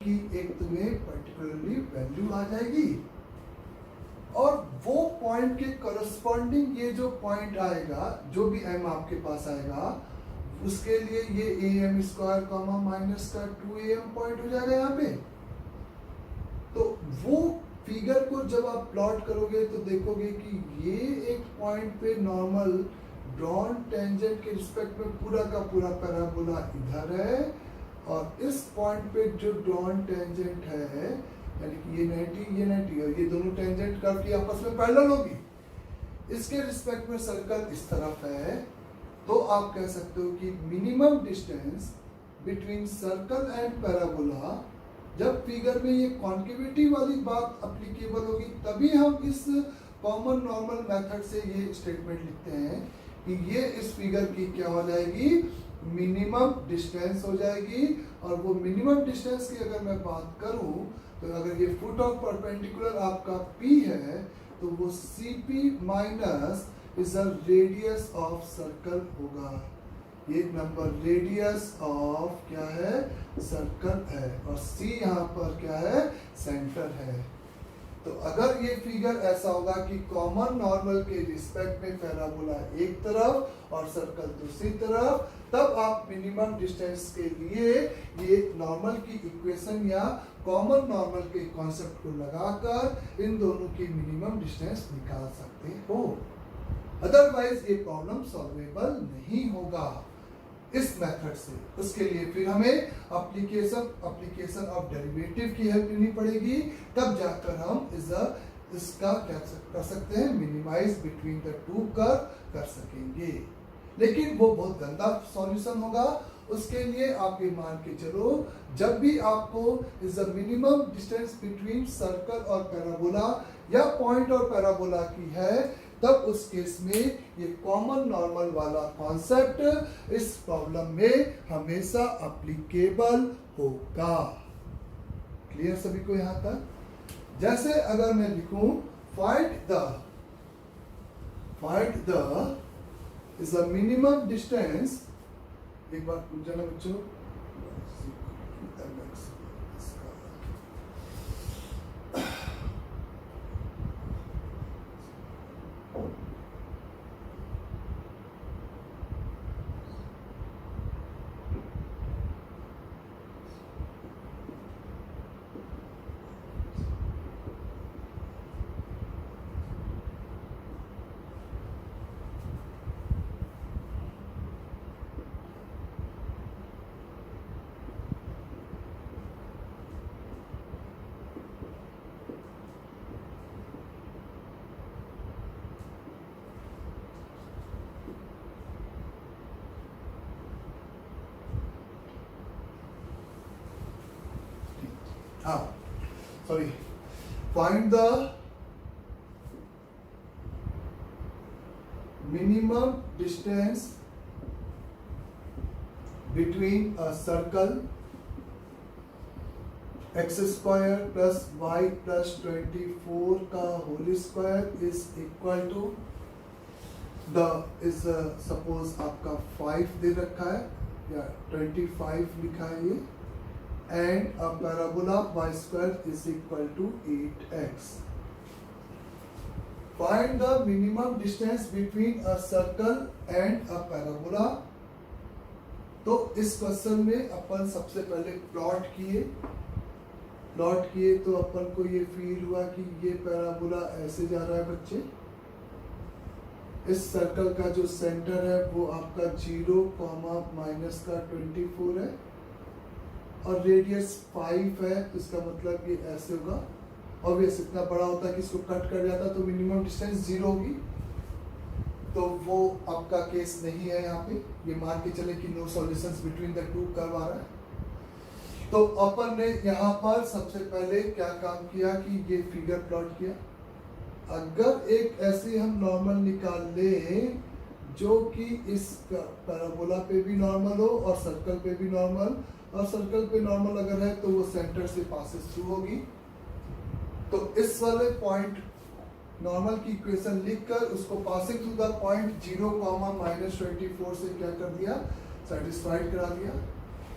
कि एक तुम्हें पर्टिकुलरली वैल्यू आ जाएगी और वो पॉइंट के करस्पॉन्डिंग ये जो पॉइंट आएगा, जो भी m आपके पास आएगा, उसके लिए ये am स्क्वायर कॉमा माइनस का 2am पॉइंट हो जाएगा यहाँ पे। तो वो फिगर को जब आप प्लॉट करोगे तो देखोगे कि ये एक पॉइंट पे नॉर्मल ड्रॉन टेंजेंट के रिस्पेक्ट में पूरा का पूरा पैराबोला इधर है और इस पॉइंट पे जो ड्रॉन टेंजेंट है, यानी कि ये 90 और ये दोनों टेंजेंट कर्व की आपस में पैरेलल होगी, इसके रिस्पेक्ट में सर्कल इस तरफ है, तो आप कह सकते हो कि minimum distance between circle and parabola, जब फिगर में ये कॉन्केविटी वाली बात अप्लीकेबल होगी तभी हम इस कॉमन नॉर्मल मेथड से ये स्टेटमेंट लिखते हैं कि ये इस फिगर की क्या हो जाएगी, मिनिमम डिस्टेंस हो जाएगी। और वो मिनिमम डिस्टेंस की अगर मैं बात करूं तो अगर ये फुट ऑफ परपेंडिकुलर आपका P है तो वो CP minus is a radius of circle होगा। ये नंबर रेडियस ऑफ क्या है, सर्कल है, और C यहाँ पर क्या है, सेंटर है। तो अगर ये फिगर ऐसा होगा कि कॉमन नॉर्मल के रिस्पेक्ट में पैराबोला एक तरफ और सर्कल दूसरी तरफ, तब आप मिनिमम डिस्टेंस के लिए ये नॉर्मल की इक्वेशन या कॉमन नॉर्मल के कॉन्सेप्ट को लगाकर इन दोनों की मिनिमम डिस्टेंस निकाल सकते हो। अदरवाइज ये प्रॉब्लम सॉल्वेबल नहीं होगा इस मेथड से। उसके लिए फिर हमें एप्लीकेशन ऑफ डेरिवेटिव की हेल्प लेनी पड़ेगी, तब जाकर हम इसका क्या कर सकते हैं, मिनिमाइज बिटवीन द टू कर सकेंगे। लेकिन वो बहुत गंदा सॉल्यूशन होगा। उसके लिए आप ये मान के चलो, जब भी आपको is the minimum distance between circle और पैराबोला या पॉइंट और पैराबोला की है, तब उस केस में ये कॉमन नॉर्मल वाला कॉन्सेप्ट इस प्रॉब्लम में हमेशा अप्लीकेबल होगा। क्लियर सभी को यहां तक? जैसे अगर मैं लिखूं find the is the minimum distance, एक बार पूछ जाना बच्चों, find the minimum distance between a circle x square plus y plus 24 का whole square is equal to the is suppose आपका 5 दे रखा है या 25 लिखा है ये, and a parabola y square is equal to 8x. Find the minimum distance between a circle and a parabola. तो इस क्वेश्चन में अपन सबसे पहले प्लॉट किए तो अपन को ये फील हुआ कि ये पैराबोला ऐसे जा रहा है बच्चे, इस सर्कल का जो सेंटर है वो आपका 0, माइनस का 24 है और रेडियस 5 है, इसका मतलब ये ऐसे होगा। ऑब्वियस इतना बड़ा होता है कि इसको कट कर जाता तो मिनिमम डिस्टेंस 0 होगी, तो वो आपका केस नहीं है। यहाँ पे ये मान के चले कि no solutions between the two curve आ रहा है। तो अपन ने यहाँ पर सबसे पहले क्या काम किया कि ये फिगर प्लॉट किया। अगर एक ऐसे हम नॉर्मल निकाल ले जो कि इस पैराबोला पे भी नॉर्मल हो और सर्कल पे भी नॉर्मल, और सर्कल पे नॉर्मल अगर है तो वो सेंटर से पासेस थ्रू होगी, तो इस वाले पॉइंट नॉर्मल की इक्वेशन लिखकर उसको पासिंग थ्रू द पॉइंट 0, -24 से क्या कर दिया, सेटिस्फाइड करा दिया।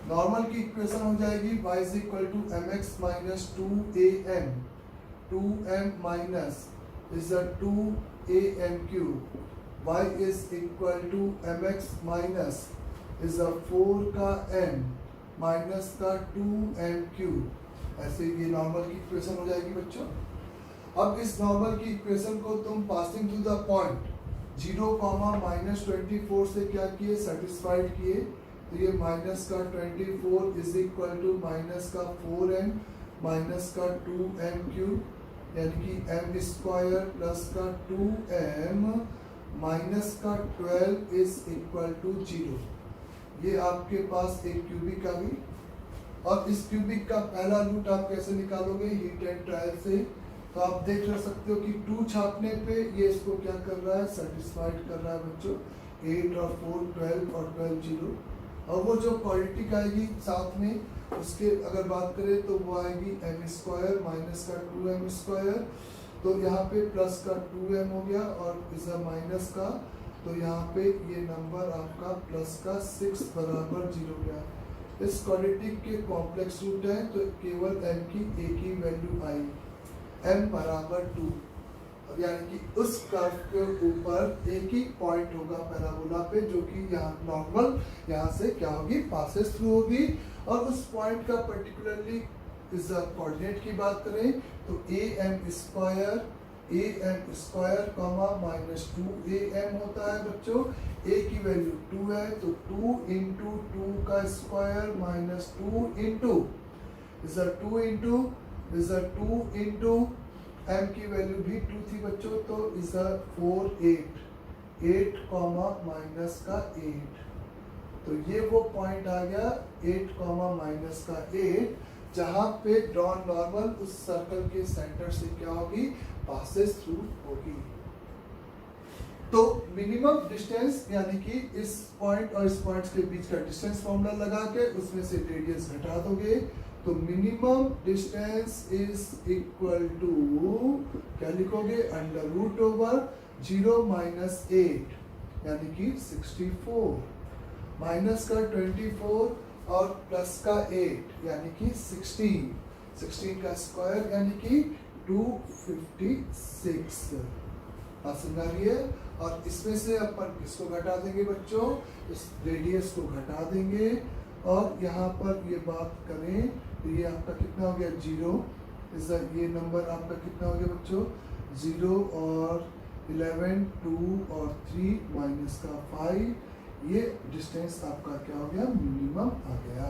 नॉर्मल की इक्वेशन हो जाएगी y is equal to M X minus 2m minus is a 2am cube, y is equal to M X minus is a 4 का m माइनस का 2m क्यूब। ऐसे ये नॉर्मल की इक्वेशन हो जाएगी बच्चों। अब इस नॉर्मल की इक्वेशन को तुम पासिंग टू द पॉइंट 0, -24 से क्या किए, सेटिस्फाइड किए। तो ये माइनस का 24 इज इक्वल टू माइनस का 4m माइनस का 2m क्यूब, यानी कि m स्क्वायर प्लस का 2m माइनस का 12 इज इक्वल टू 0। ये आपके पास एक क्यूबिक आ गई। और इस क्यूबिक का पहला रूट आप कैसे निकालोगे, हीट एंड ट्रायल से। तो आप देख सकते हो कि 2 छापने पे ये इसको क्या कर रहा है, सेटिस्फाइड कर रहा है बच्चों। 8 और 4 12 और 12 0। और वो जो क्वालिटी आएगी साथ में उसके अगर बात करें तो वो आएगी m स्क्वायर माइनस का 2m स्क्वायर। तो यहाँ पे प्लस का 2m हो गया और इस माइनस का, तो यहाँ पे ये नंबर आपका प्लस का 6 बराबर 0 गया। इस क्वालिटी के कॉम्प्लेक्स रूट है तो केवल m की एक ही वैल्यू आई, m बराबर 2, यानी कि उस कर्व के ऊपर एक ही पॉइंट होगा पैराबोला पे, जो कि यहाँ नॉर्मल यहाँ से क्या होगी, पासेस थ्रू होगी। और उस पॉइंट का पर्टिकुलरली इस कोऑर्डिनेट की बात करें तो am स्क्वायर माइनस 2am होता है बच्चों। a की वैल्यू 2 है तो 2 इंटू 2 का square minus 2 into 2 into m की वैल्यू भी 2 थी बच्चों, तो इज 4 8 कॉमा माइनस का 8। तो ये वो पॉइंट आ गया 8 कॉमा माइनस का 8, जहां पे ड्रॉन नॉर्मल उस सर्कल के सेंटर से क्या होगी, पासेस थ्रू होगी। तो मिनिमम डिस्टेंस यानी कि इस पॉइंट और इस पॉइंट के बीच का डिस्टेंस फॉर्मूला लगा के उसमें से रेडियस घटा दोगे तो minimum distance is equal to क्या लिखोगे, अंडर रूट ओवर 0 माइनस 8 यानी कि 64 माइनस का 24 और प्लस का 8 यानी कि 16 का स्क्वायर यानी कि 256 समझ आ रही है। और इसमें से अपन किसको घटा देंगे बच्चों, इस रेडियस को घटा देंगे। और यहाँ पर ये बात करें तो ये आपका कितना हो गया 0, ये नंबर आपका कितना हो गया बच्चों 0 और 11 2 और 3 माइनस का 5, ये डिस्टेंस आपका क्या हो गया, मिनिमम आ गया।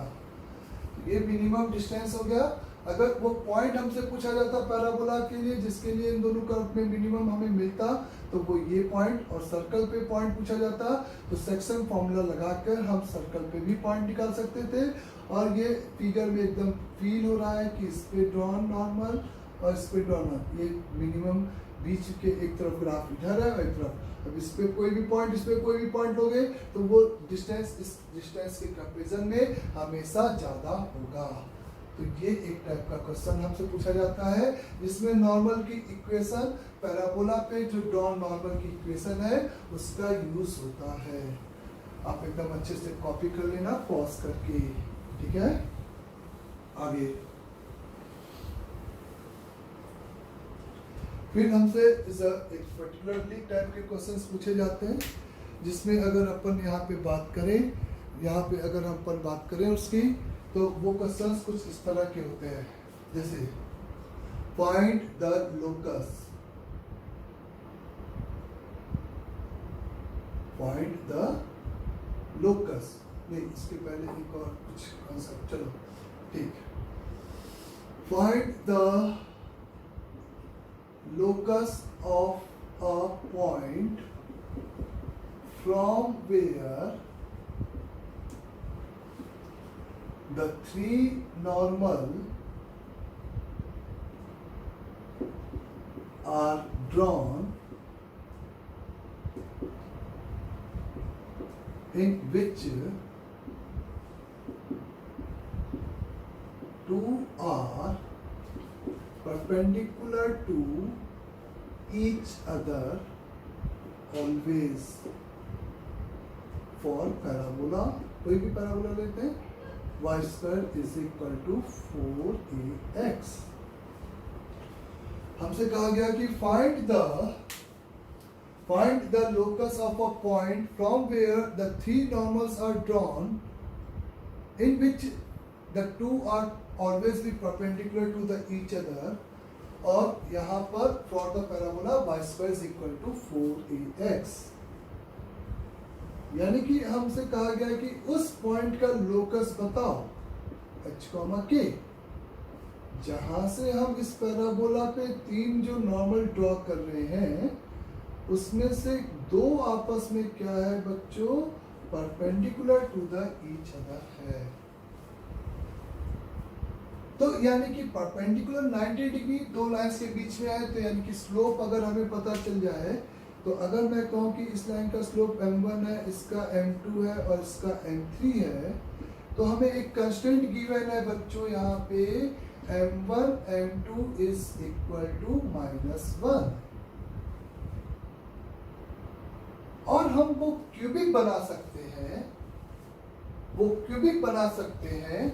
ये मिनिमम डिस्टेंस हो गया। अगर वो पॉइंट हमसे पूछा जाता पैराबोला के लिए जिसके लिए इन दोनों कर्व में मिनिमम हमें मिलता, तो वो ये पॉइंट, और सर्कल पे पॉइंट पूछा जाता तो सेक्शन फॉर्मूला लगाकर हम सर्कल पे भी पॉइंट निकाल सकते थे। और ये फिगर में एकदम फील हो रहा है कि इस पे ड्रॉन नॉर्मल और इस पे ड्रॉन, ये मिनिमम बीच के एक तरफ ग्राफ इधर है और एक तरफ, अब इस पे कोई भी पॉइंट इस पे कोई भी पॉइंट लोगे तो वो डिस्टेंस इस डिस्टेंस के कंपैरिजन में हमेशा ज़्यादा होगा। तो ये एक टाइप का क्वेश्चन हमसे पूछा जाता है जिसमें नॉर्मल की इक्वेशन पैराबोला पे जो ड्रॉन नॉर्मल की इक्वेशन है उसका यूज होता है। आप एकदम अच्छे से कॉपी कर लेना पॉज करके, ठीक है। आगे फिर हमसे एक पर्टिकुलरली टाइप के क्वेश्चंस पूछे जाते हैं जिसमें अगर अपन यहाँ पे बात करें, यहाँ पे अगर अपन बात करें उसकी, तो वो क्वेश्चंस कुछ इस तरह के होते हैं, जैसे find the locus, find the locus, नहीं इसके पहले एक और कुछ कॉन्सेप्ट, चलो ठीक, find the locus of a point from where the three normal are drawn in which two are perpendicular to each other always for parabola, कोई भी पैराबोला लेते हैं Y square is equal to 4ax। हमसे कहा गया कि find the locus of a point from where the three normals are drawn in which the two are always be perpendicular to the each other, और यहाँ पर for the parabola y square is equal to 4ax। यानी कि हमसे कहा गया कि उस पॉइंट का लोकस बताओ h, k, जहां से हम इस पैराबोला पे तीन जो नॉर्मल ड्रॉ कर रहे हैं उसमें से दो आपस में क्या है बच्चों, perpendicular to the each other है। तो यानी कि परपेंडिकुलर 90 डिग्री दो लाइंस के बीच में है, तो यानी कि स्लोप अगर हमें पता चल जाए, तो अगर मैं कहूँ कि इस लाइन का स्लोप m1 है, इसका m2 है और इसका m3 है, तो हमें एक कंस्टेंट गिवन है बच्चों यहाँ पे m1 m2 is equal to -1, और हम वो क्यूबिक बना सकते हैं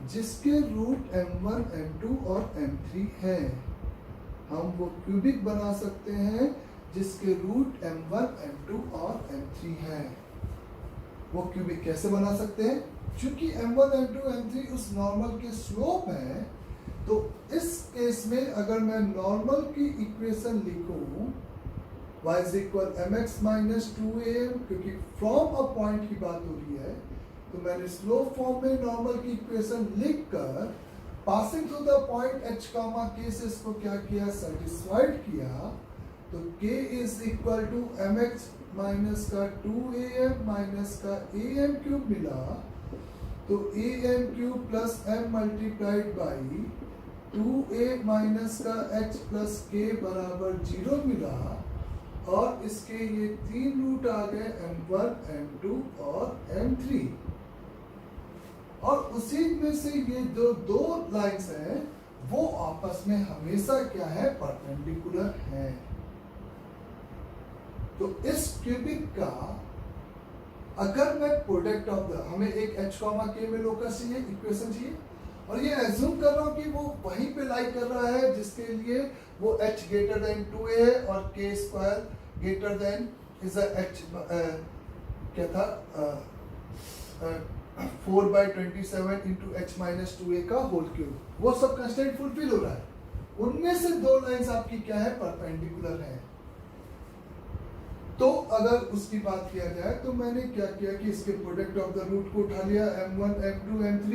जिसके रूट m1 m2 और m3 हैं। हम वो क्यूबिक बना सकते हैं जिसके रूट m1 m2 और m3 हैं। वो क्यूबिक कैसे बना सकते हैं? चूंकि m1 m2 m3 उस नॉर्मल के स्लोप है, तो इस केस में अगर मैं नॉर्मल की इक्वेशन लिखूं y is equal mx minus 2am, क्योंकि फ्रॉम अ पॉइंट की बात हो रही है, तो मैंने स्लोप फॉर्म में नॉर्मल की इक्वेशन लिखकर passing through the point h, k से इसको क्या किया, सेटिस्फाइड किया, तो k is equal to mx minus का 2am माइनस का am क्यूब मिला, तो am cube plus m multiplied by 2a minus का h प्लस k बराबर 0 मिला, और इसके ये तीन रूट आ गए m1 m2 और m3, और उसी में से ये जो दो लाइंस हैं वो आपस में हमेशा क्या है, परपेंडिकुलर हैं। तो इस क्यूबिक का अगर मैं प्रोडक्ट ऑफ द, हमें एक h, k में लोकस चाहिए, इक्वेशन चाहिए, और ये एज्यूम कर रहा हूं कि वो वहीं पे लाइक कर रहा है जिसके लिए वो h ग्रेटर देन 2a है और k square greater than is h क्या था 4/27 इंटू h माइनस 2a का होल क्यूब, वो सब कंस्टेंट फुलफिल हो रहा है। उनमें से दो लाइंस आपकी क्या है, परपेंडिकुलर है। तो अगर उसकी बात किया जाए तो मैंने क्या किया कि इसके प्रोडक्ट ऑफ द रूट को उठा लिया, m1 m2 m3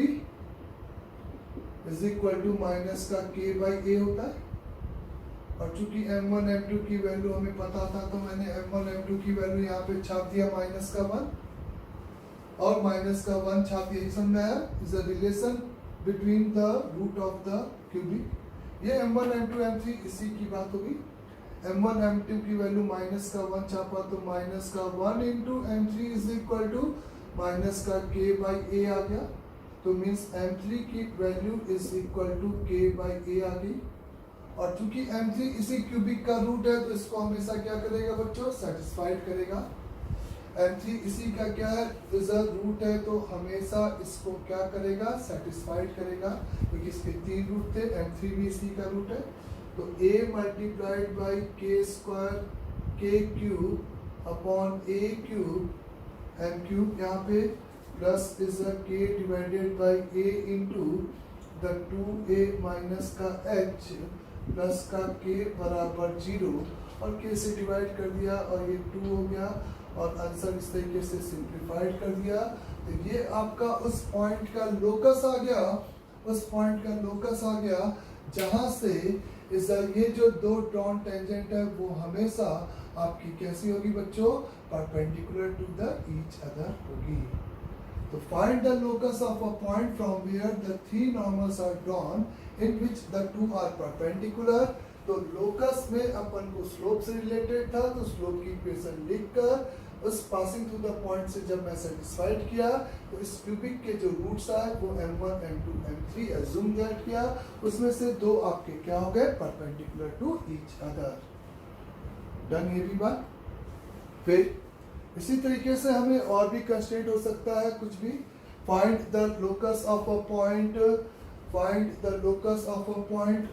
is equal to minus का k बाई a होता है, और चूंकि m1 m2 की वैल्यू हमें पता था, तो मैंने m1 m2 की वैल्यू यहाँ पे छाप दिया माइनस का 1 और माइनस का 1 छाप दिया। समझ में आया? Is a relation between the root of the cubic. ये m1 m2 m3 इसी की बात होगी। m1 m2 की वैल्यू माइनस का 1 छापा, तो माइनस का 1 into m3 is equal to minus का k बाई a आ गया, तो मीन्स m3 की value is equal to k by a आ गई। और चूंकि m3 इसी क्यूबिक का रूट है, तो इसको हमेशा क्या करेगा बच्चों, सेटिस्फाइड करेगा। m3 इसी का क्या है, इज अ रूट है, तो हमेशा इसको क्या करेगा, सेटिस्फाइड करेगा, क्योंकि इसके तीन रूट थे, m3 भी इसी का रूट है। तो a multiplied by k square k cube upon a cube m cube, यहाँ पे plus is a k divided by a into the 2a minus का h प्लस का k बराबर 0, और k से डिवाइड कर दिया और ये 2 हो गया, और आंसर इस तरीके से सिंप्लीफाइड कर दिया। तो ये आपका उस पॉइंट का लोकस आ गया, उस पॉइंट का लोकस आ गया जहां से इस ये जो दो ड्रॉन टेंजेंट है वो हमेशा आपकी कैसी होगी बच्चों, perpendicular to the each other होगी। तो find the locus of a point from where the three normals are drawn in which the two are perpendicular. तो लोकस में अपन को स्लोप से रिलेटेड था, तो स्लोप की इक्वेशन लिखकर उस पासिंग थ्रू द पॉइंट से जब मैं सेटिस्फाइड किया, तो इस क्यूबिक के जो रूट्स आए वो m1 m2 m3 assume that किया, उसमें से दो आपके क्या हो गए, perpendicular to each other. Done ये भी बात। फिर इसी तरीके से हमें और भी कंस्ट्रेंट हो सकता है कुछ भी, find the locus of a point, find the locus of a point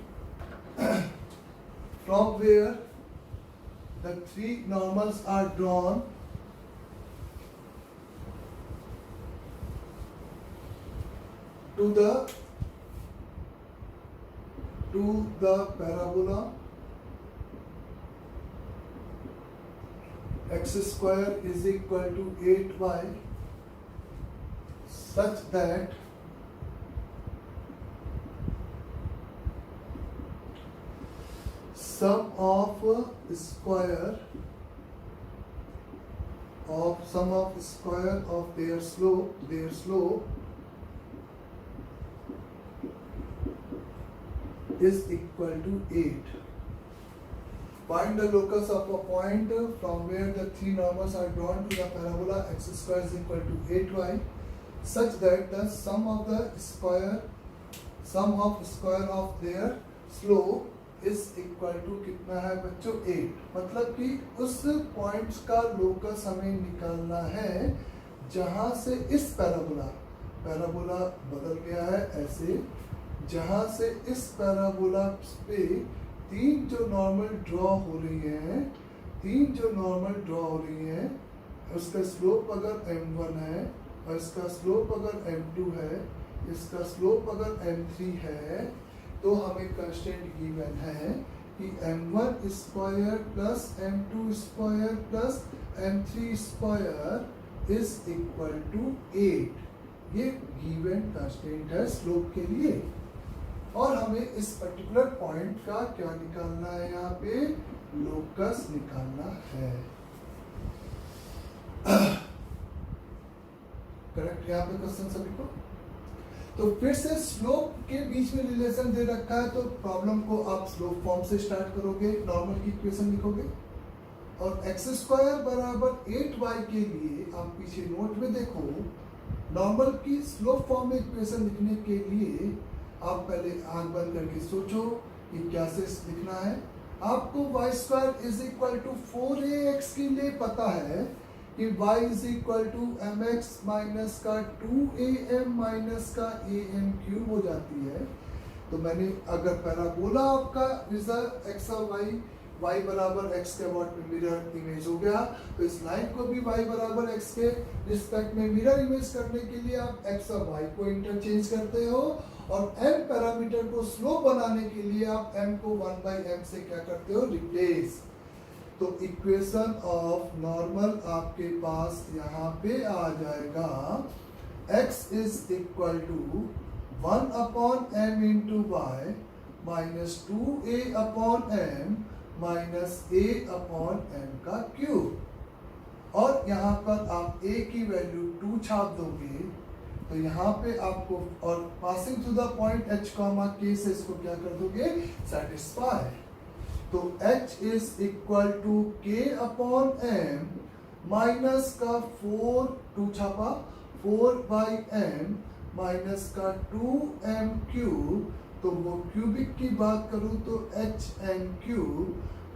from where the three normals are drawn to the parabola x square is equal to 8y such that sum of square of their slope is equal to 8. Find the locus of a point from where the three normals are drawn to the parabola x square is equal to 8y such that the sum of square of their slope is equal to कितना है बच्चों 8. मतलब कि उस points का locus हमें निकालना है जहां से इस पैराबोला बदल गया है ऐसे, जहां से इस पैराबोला पे तीन जो नॉर्मल ड्रॉ हो रही हैं उसका स्लोप अगर m1 है और इसका स्लोप अगर m2 है, इसका स्लोप अगर m3 है, तो हमें कंस्टेंट गिवन है कि m1 square plus m2 square plus m3 square is equal to 8. ये गिवन कंस्टेंट है स्लोप के लिए. और हमें इस पर्टिकुलर पॉइंट का क्या निकालना है, यहाँ पे लोकस निकालना है. करेक्ट यहाँ पे क्वेश्चन सभी को. तो फिर से स्लोप के बीच में रिलेशन दे रखा है, तो प्रॉब्लम को आप स्लोप फॉर्म से स्टार्ट करोगे, नॉर्मल की इक्वेशन लिखोगे और x स्क्वायर बराबर 8y के लिए आप पीछे नोट में देखो, नॉर्मल की स्लोप फॉर्म में इक्वेशन लिखने के लिए आप पहले आंख बंद करके सोचो कि क्या से लिखना है. आपको y square is equal to 4ax के लिए पता है कि y is equal to mx minus का 2am माइनस का am क्यूब हो जाती है. तो मैंने अगर पैराबोला आपका x और y बराबर x के अबाउट में मिरर इमेज हो गया, तो इस लाइन को भी y बराबर x के रिस्पेक्ट में मिरर इमेज करने के लिए आप x और y को इंटरचेंज करते हो और m पैरामीटर को स्लोप बनाने के लिए आप m को 1/m से क्या करते हो, रिप्लेस. तो इक्वेशन ऑफ नॉर्मल आपके पास यहाँ पे आ जाएगा x is equal to 1/m into Y minus 2a/m minus a/m का क्यूब. और यहाँ पर आप a की वैल्यू 2 छाप दोगे तो यहाँ पे आपको और passing through the point h, k से इसको क्या कर दोगे, सेटिस्फाई. तो h is equal to k/m minus का 2 छापा 4/m माइनस का 2m क्यूब. तो वो क्यूबिक की बात करूं तो hn cube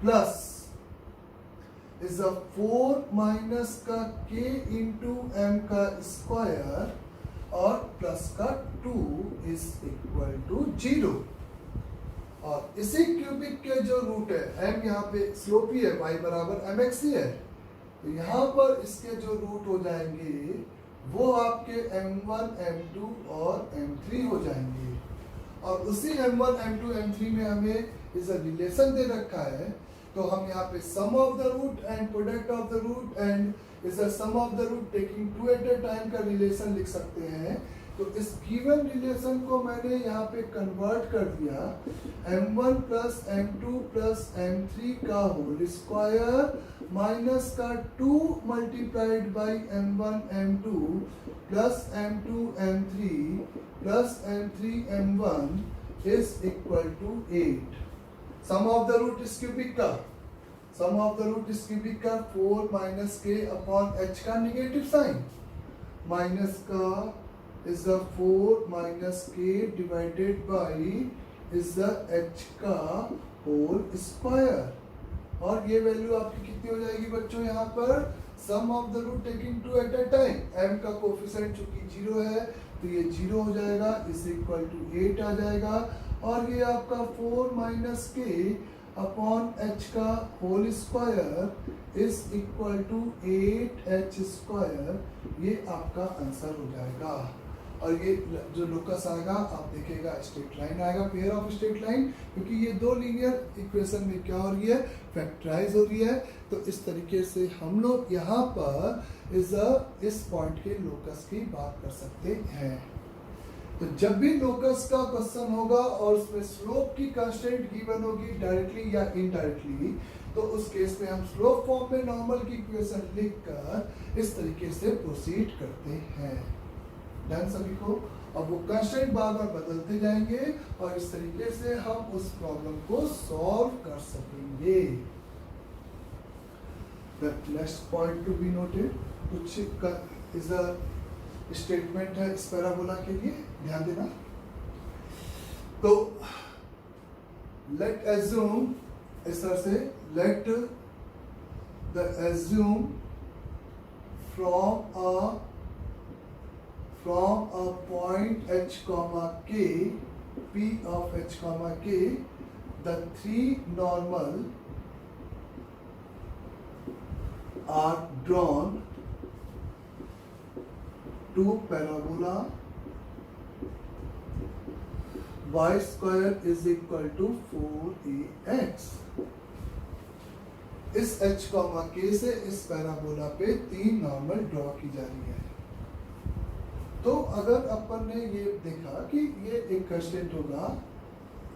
plus is 4 minus का k इंटू m का स्क्वायर और प्लस का 2 इज इक्वल टू 0. और इसी क्यूबिक के जो रूट है m यहाँ पे स्लोप ही है, y बराबर mx ही है, तो यहाँ पर इसके जो रूट हो जाएंगे वो आपके m1 m2 और m3 हो जाएंगे. और उसी m1 m2 m3 में हमें इस रिलेशन दे रखा है, तो हम यहाँ पे sum of the root and product of the root and is the sum of the root taking 2 at a time का रिलेशन लिख सकते हैं. तो इस गिवन रिलेशन को मैंने यहाँ पे कन्वर्ट कर दिया m1 plus m2 plus m3 का होल स्क्वायर माइनस का 2 multiplied by m1 m2 plus m2 m3 plus m3 m1 is equal to 8. Sum of the root is cubic का 4 माइनस k अपॉन h का negative sign minus का is the 4 minus k divided by is the h का whole square. और ये value आपकी कितनी हो जाएगी बच्चों, यहाँ पर sum of the root taking 2 at a time, m का कोफिशिएंट चूंकि 0 है तो ये 0 हो जाएगा, इज इक्वल टू 8 आ जाएगा, और ये आपका 4 माइनस के अपॉन h का whole square is equal to 8h square, ये आपका आंसर हो जाएगा। और ये जो लोकस आएगा आप देखिएगा स्ट्रेट लाइन आएगा, पेयर ऑफ स्ट्रेट लाइन, क्योंकि ये दो लीनियर इक्वेशन में क्या हो रही है, फैक्टराइज हो रही है। तो इस तरीके से हम लोग यहाँ पर इस पॉइंट के लोकस की बात कर सकते हैं। तो जब भी लोकस का क्वेश्चन होगा और उसमें स्लोप की कांस्टेंट गिवन होगी डायरेक्टली या इनडायरेक्टली, तो उस केस में हम स्लोप फॉर्म में नॉर्मल की इक्वेशन लिखकर इस तरीके से प्रोसीड करते हैं। डन सभी को। अब वो कांस्टेंट बार बार बदलते जाएंगे और इस तरीके से हम उस प्रॉब्लम को सॉल्व कर सकेंगे। The next point to be noted, कुछ इज अ स्टेटमेंट है इस पैराबोला के लिए, ध्यान देना। तो लेट एज्यूम, इस तरह से let the assume from a point h comma k, p of h comma k, the three normal are drawn to parabola y square is equal to 4ax। इस h comma k से इस parabola पे तीन normal draw की जा रही है। तो अगर अपन ने ये देखा कि ये एक कंस्टेंट होगा,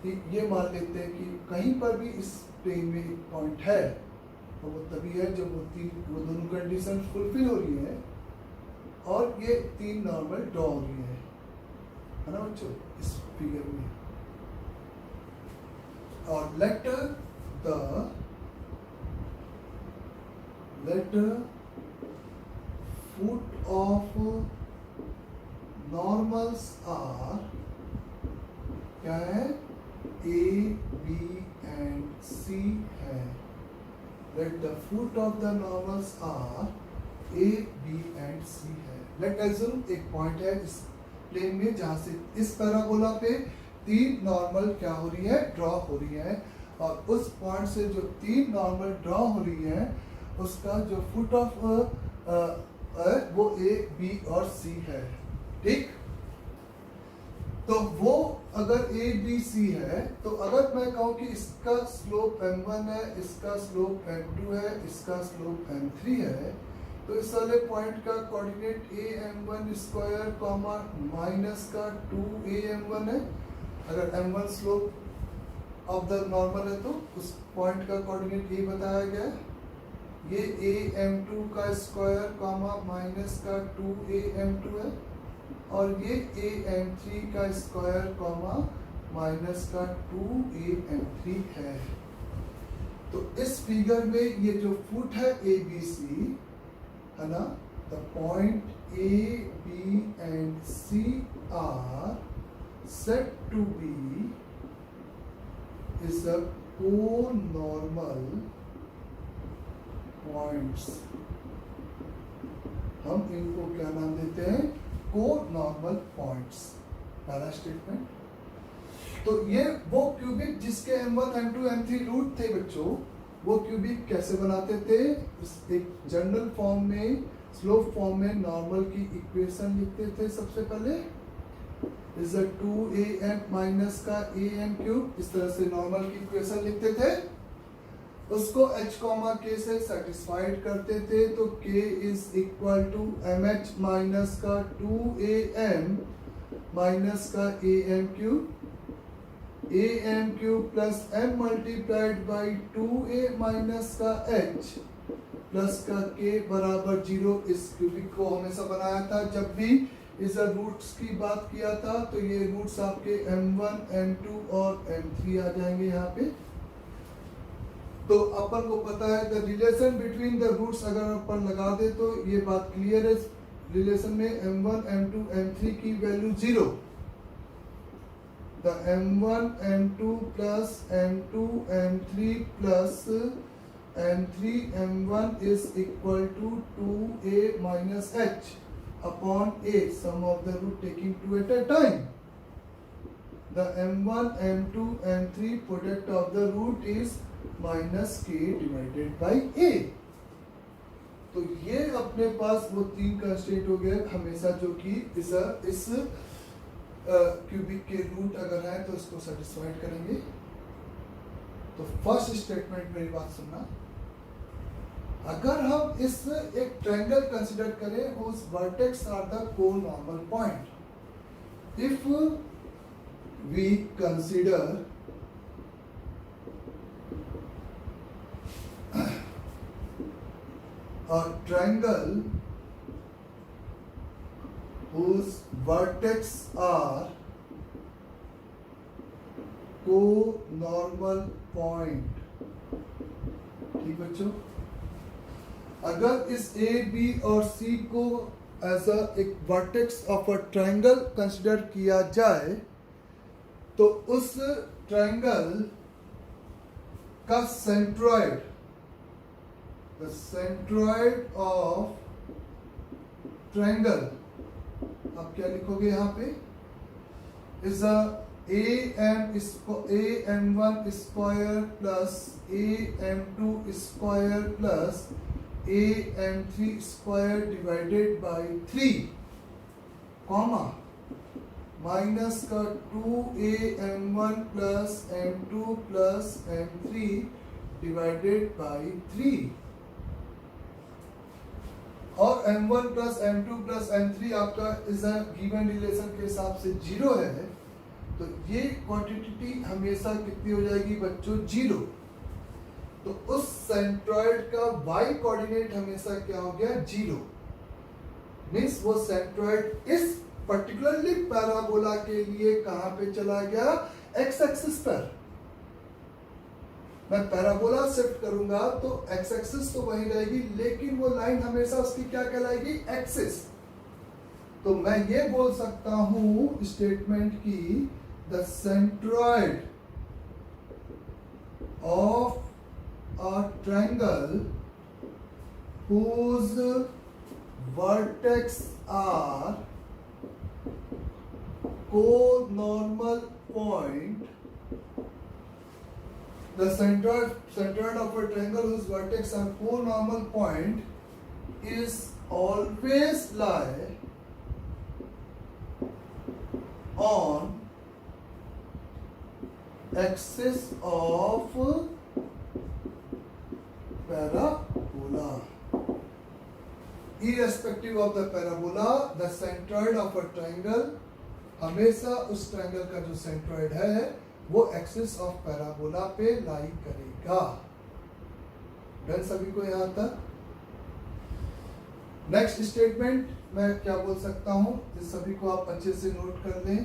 कि ये मान लेते हैं कि कहीं पर भी इस प्लेन में एक पॉइंट है, तो वो तभी है जब वो दोनों कंडीशन फुलफिल हो रही है और ये तीन नॉर्मल ड्रॉ हो रही है ना बच्चों, इस फिगर में। और let foot of normals are क्या है, ए बी एंड सी है। Let the foot of the normals are A B and C है। लेट एज्यूम एक पॉइंट है इस प्लेन में जहां से इस पैराबोला पे तीन नॉर्मल क्या हो रही है, ड्रॉ हो रही है, और उस पॉइंट से जो तीन नॉर्मल ड्रॉ हो रही है उसका जो फुट ऑफ वो ए बी और सी है। ठीक, तो वो अगर ए बी सी है, तो अगर मैं कहूं कि इसका स्लोप m1 है, इसका स्लोप m2 है, इसका स्लोप m3 है, तो इस वाले पॉइंट का coordinate am1 square comma minus का 2am1 है। अगर m1 slope of the normal है तो उस पॉइंट का कोऑर्डिनेट ये बताया गया है। ये am2 का स्क्वायर कॉमा माइनस का 2am2 है, और ये am3 का स्क्वायर कॉमा माइनस का 2am3 है। तो इस फिगर में ये जो फुट है ए बी सी है ना, the point A B and C are set to be is a conormal points. हम इनको क्या नाम देते हैं, को-नॉर्मल पॉइंट्स। पहला स्टेटमेंट। तो ये वो क्यूबिक जिसके m1 m2 m3 रूट थे बच्चों, वो क्यूबिक कैसे बनाते थे, एक जनरल फॉर्म में, स्लोप फॉर्म में नॉर्मल की इक्वेशन लिखते थे। सबसे पहले इज 2am माइनस का am क्यूब, इस तरह से नॉर्मल की इक्वेशन लिखते थे। उसको h कॉमा k से सेटिस्फाइड करते थे, तो k is equal to mh minus का 2am माइनस का am cube plus m multiplied by 2a minus का h प्लस का k बराबर 0। इस क्यूबिक को हमेशा बनाया था जब भी इस रूट्स की बात किया था, तो ये रूट्स आपके m1 m2 और m3 आ जाएंगे यहाँ पे। तो अपन को पता है the relation between the roots अगर अपन लगा दे तो ये बात क्लियर है। रिलेशन में m1 m2 m3 की value 0, the m1 m2 plus m2 m3 plus m3 m1 is equal to 2a minus h upon a, sum of the root taking 2 at a time. The m1 m2 m3 product of the root is minus k divided by a. तो ये अपने पास वो तीन constraint हो गए हमेशा, जो कि इस क्यूबिक के रूट अगर है तो इसको सेटिस्फाइड करेंगे। तो फर्स्ट स्टेटमेंट मेरी बात सुनना, अगर हम इस एक ट्रायंगल कंसीडर करें whose vertex are the co-normal point, if we consider a triangle whose vertex are co-normal point, ठीक बच्चों, अगर इस ए बी और सी को एज एक vertex of a triangle consider किया जाए तो उस ट्रायंगल का centroid, the centroid of triangle, आप क्या लिखोगे यहाँ पे, is A M one square plus A M two square plus A M three square divided by 3, comma minus का 2a m1 plus m2 plus m3 divided by 3, और m1 plus m2 plus m3 आपका इस given relation के हिसाब से 0 है, तो ये क्वांटिटी हमेशा कितनी हो जाएगी बच्चों, 0। तो उस सेंट्रॉइड का y कोऑर्डिनेट हमेशा क्या हो गया, 0। मींस वो सेंट्रॉइड इस पर्टिकुलरली पैराबोला के लिए कहां पे चला गया, x एक्सिस पर। मैं पैराबोला शिफ्ट करूंगा तो x एक्सिस तो वही रहेगी, लेकिन वो लाइन हमेशा उसकी क्या कहलाएगी, एक्सिस। तो मैं ये बोल सकता हूं स्टेटमेंट की, the centroid of a triangle whose vertex are co-normal point, the centroid of a triangle whose vertex are co-normal point is always lie on axis of parabola. Irrespective of the parabola, the centroid of a triangle, हमेशा उस triangle का जो centroid है वो axis of parabola पे लाई करेगा। Done सभी को यहां तक। नेक्स्ट स्टेटमेंट मैं क्या बोल सकता हूं, इस सभी को आप अच्छे से नोट कर लें,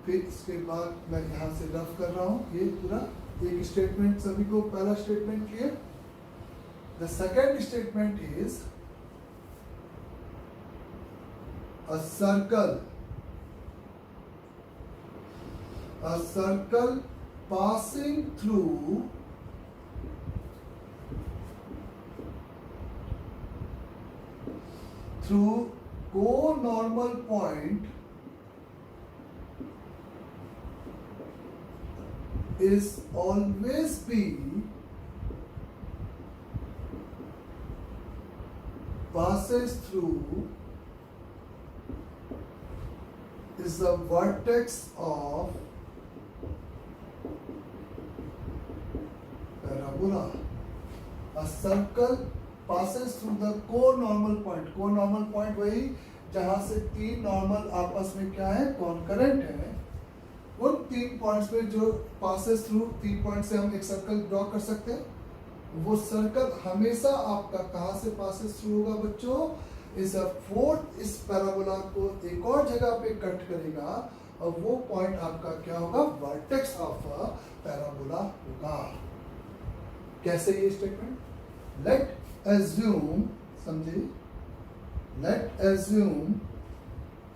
फिर इसके बाद मैं यहां से रफ कर रहा हूं ये पूरा एक स्टेटमेंट सभी को। पहला statement clear. The second statement is a circle passing through co-normal point is always be passes through is the vertex of parabola. A circle passes through the co-normal point. Co-normal point वही जहां से तीन normal आपस में क्या है, concurrent है। उन तीन पॉइंट्स पे जो passes through, तीन पॉइंट से हम एक सर्कल ड्रॉ कर सकते हैं। वो सर्कल हमेशा आपका कहां से पासेस थ्रू होगा बच्चों, इस फोर्थ इस पैराबोला को एक और जगह पे कट करेगा, और वो पॉइंट आपका क्या होगा, वर्टेक्स ऑफ पैराबोला होगा। कैसे ये स्टेटमेंट, लेट एज्यूम, समझे, let assume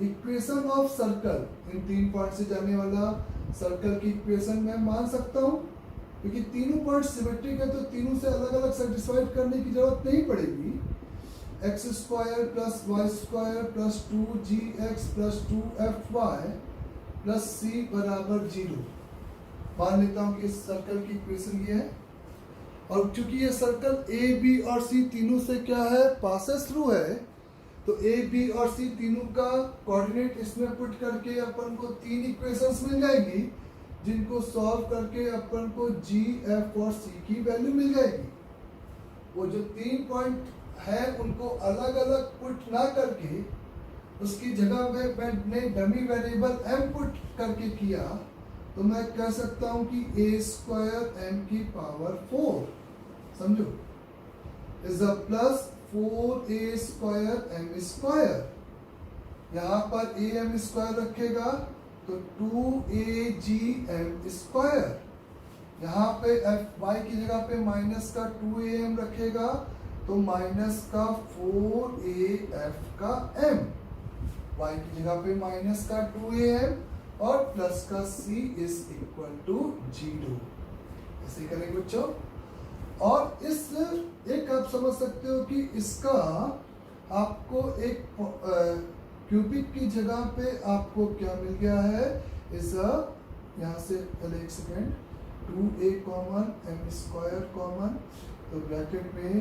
equation of circle, इन तीन पॉइंट से जाने वाला सर्कल की इक्वेशन मैं मान सकता हूं क्योंकि तीनों पॉइंट सिमेट्रिक है तो तीनों से अलग अलग सेटिस्फाइड करने की जरूरत नहीं पड़ेगी। X square plus Y square plus 2gx plus 2fy plus C बराबर 0। मान लेता हूं कि इस सर्कल की इक्वेशन ये है, और चूंकि ये सर्कल ए बी और सी तीनों से क्या है, पासेस थ्रू है, तो ए बी और सी तीनों का कोऑर्डिनेट इसमें पुट करके अपन को तीन इक्वेशंस मिल जाएगी, जिनको सॉल्व करके अपन को जी एफ और सी की वैल्यू मिल जाएगी। वो जो तीन पॉइंट है उनको अलग अलग पुट ना करके उसकी जगह में मैंने डमी वेरिएबल m पुट करके किया, तो मैं कह सकता हूं कि a स्क्वायर m की पावर 4, समझो, is a plus 4a square m square. यहां पर a m स्क्वायर रखेगा तो 2agm स्क्वायर। यहाँ पे y की जगह पे माइनस का 2am रखेगा तो माइनस का 4af का m, y की जगह पे माइनस का 2am और प्लस का c इज इक्वल टू 0। ऐसे करेंगे बच्चों। और इस एक आप समझ सकते हो कि इसका आपको एक क्यूबिक की जगह पे आपको क्या मिल गया है, इज यहाँ से पहले एक second, 2a common m square common, तो ब्रैकेट में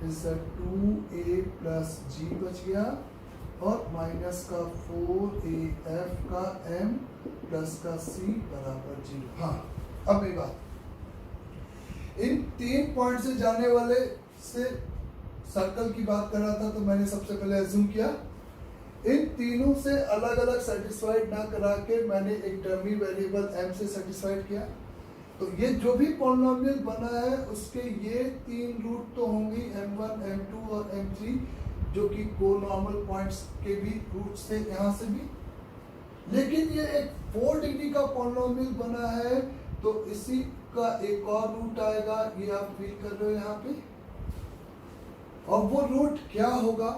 इज 2a प्लस g बच गया और माइनस का 4af का m प्लस का c बराबर 0। हाँ, अब एक बात, इन तीन पॉइंट से जाने वाले से सर्कल की बात कर रहा था, तो मैंने सबसे पहले अज्यूम किया इन तीनों से अलग अलग सेटिस्फाइड ना करा के मैंने एक डमी वेरिएबल m से सेटिस्फाइड किया। तो ये जो भी पॉलिनोमियल बना है उसके ये तीन रूट तो होंगी, m1, m2 और m3, जो कि कोनॉर्मल पॉइंट्स के भी रूट से यहाँ से भी। लेकिन ये एक 4 डिग्री का पॉलिनोमियल बना है तो इसी का एक और रूट आएगा, ये आप फील कर रहे हो यहाँ पे। और वो रूट क्या होगा,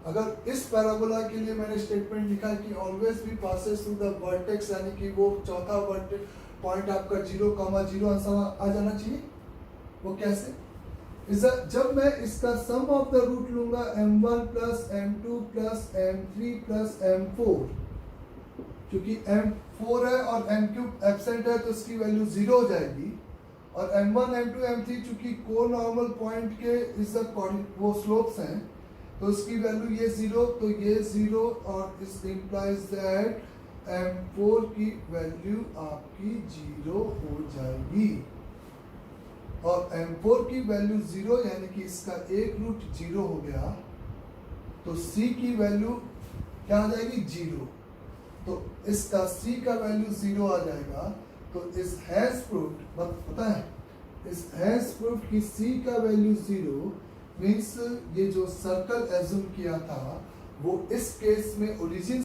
अगर इस पैराबोला के लिए मैंने स्टेटमेंट लिखा है कि ऑलवेज भी पासेस थ्रू द वर्टेक्स, यानी कि वो चौथा पॉइंट आपका 0,0 आंसर आ जाना चाहिए। वो कैसे, जब मैं इसका सम ऑफ द रूट लूंगा m1 plus m2 plus m3 plus m4, क्योंकि m4 है और m3 एब्सेंट है तो इसकी वैल्यू 0 हो जाएगी, और m1 m2 m3 चूंकि को नॉर्मल पॉइंट के वो स्लोप्स हैं तो इसकी वैल्यू ये 0, तो ये 0, और इस इंप्लाइज दैट m4 की वैल्यू आपकी 0 हो जाएगी। और m4 की वैल्यू 0 यानी कि इसका एक रूट 0 हो गया, तो c की वैल्यू क्या आ जाएगी, 0। तो इसका c का वैल्यू 0 आ जाएगा। तो इस हैज प्रूव्ड, पता है, इस हैज प्रूव्ड कि c का वैल्यू 0 मीन्स ये जो सर्कल एज्यूम किया था वो इस केस में ओरिजिन